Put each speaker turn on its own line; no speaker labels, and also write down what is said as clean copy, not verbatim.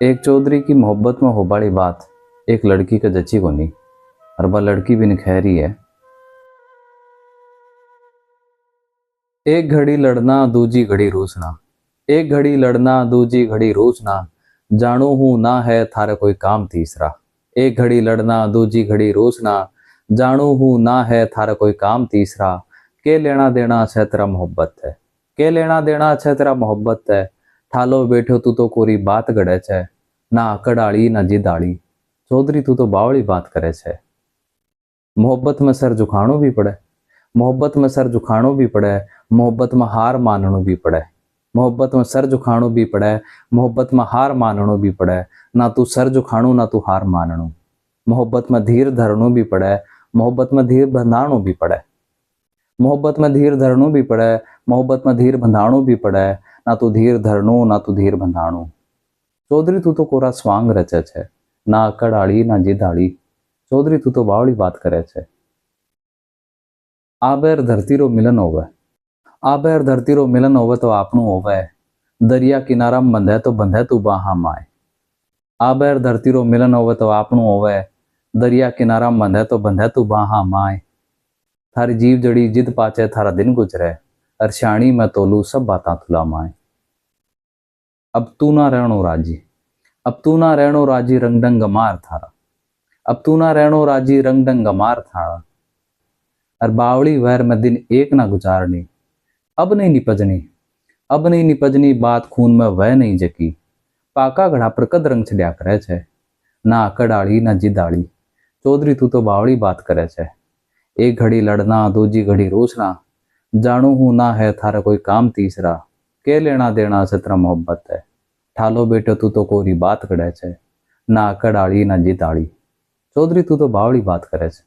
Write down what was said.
एक चौधरी की मोहब्बत में होबाड़ी बात एक लड़की का जची को नहीं, और वह लड़की भी निखैरी है। एक घड़ी लड़ना दूजी घड़ी रूसना, एक घड़ी लड़ना दूजी घड़ी रूसना, जानू हूं ना है थारा कोई काम तीसरा। एक घड़ी लड़ना दूजी घड़ी रूसना, जानू हूं ना है थारा कोई काम तीसरा। के लेना देना अच्छा तेरा मोहब्बत है, के लेना देना अच्छा तेरा मोहब्बत है। ठालो बैठो तू तो कोरी बात गड़े छे, ना आकड़ आड़ी ना जिद आड़ी। चौधरी तू तो बावड़ी बात करे छे। मोहब्बत में सर झुकाणो भी पड़े, मोहब्बत में सर झुकाणो भी पड़े, मोहब्बत में हार मानणो भी पड़े। मोहब्बत में सर झुकाणो भी पड़े, मोहब्बत में हार मानणो भी पड़े। ना तू सर झुकाणो ना तू हार मानणो। मोहब्बत में धीर धरणो भी पड़े, मोहब्बत में धीर बंधाणो भी पड़े। मोहब्बत में धीर धरणो भी पड़े, मोहब्बत में धीर बंधाणो भी पड़े। ना तू धीर धरणो ना तू धीर बंधाणो। चौधरी तू तो कोरा स्वांग रचे छे, ना अकड़ आड़ी ना जिद आड़ी। चौधरी तू तो बावड़ी बात करे छे। आबेर धरती रो मिलन होवे, आबेर धरती रो मिलन होवे तो आपणू होवे। दरिया किनारा में बंधे तो बंधे तू बाहा माए। आबेर धरती रो मिलन होवे तो आपणू होवे। दरिया किनारा में बंधे तो बंधे तू बाहा माए। थारी जीव जड़ी जिद पाचे थारा दिन गुजरे, अरशाणी में तोलू सब बातां तुला माए। अब तू ना रहणो राजी, अब तू ना रहणो राजी रंग डंग मार थारा। अब तू ना रहणो राजी रंग डंग मार थारा। और बावड़ी वैर में दिन एक ना गुजारनी। अब नहीं निपजनी, अब नहीं निपजनी बात खून में वह नहीं जकी। पाका घड़ा पर कद रंग छड्या करे छे, ना अकड़ आड़ी ना जिद आड़ी। चौधरी तू तो बावड़ी बात करे छे। एक घड़ी लड़ना दूजी घड़ी रूसना, जानू हूं ना है थारा कोई काम तीसरा। के लेना देना से तेरा मोहब्बत है। ठालो बेटो तू तो कोरी बात करे छे, ना अकड़ आड़ी ना जिद आड़ी। चौधरी तू तो बावड़ी बात करे छे।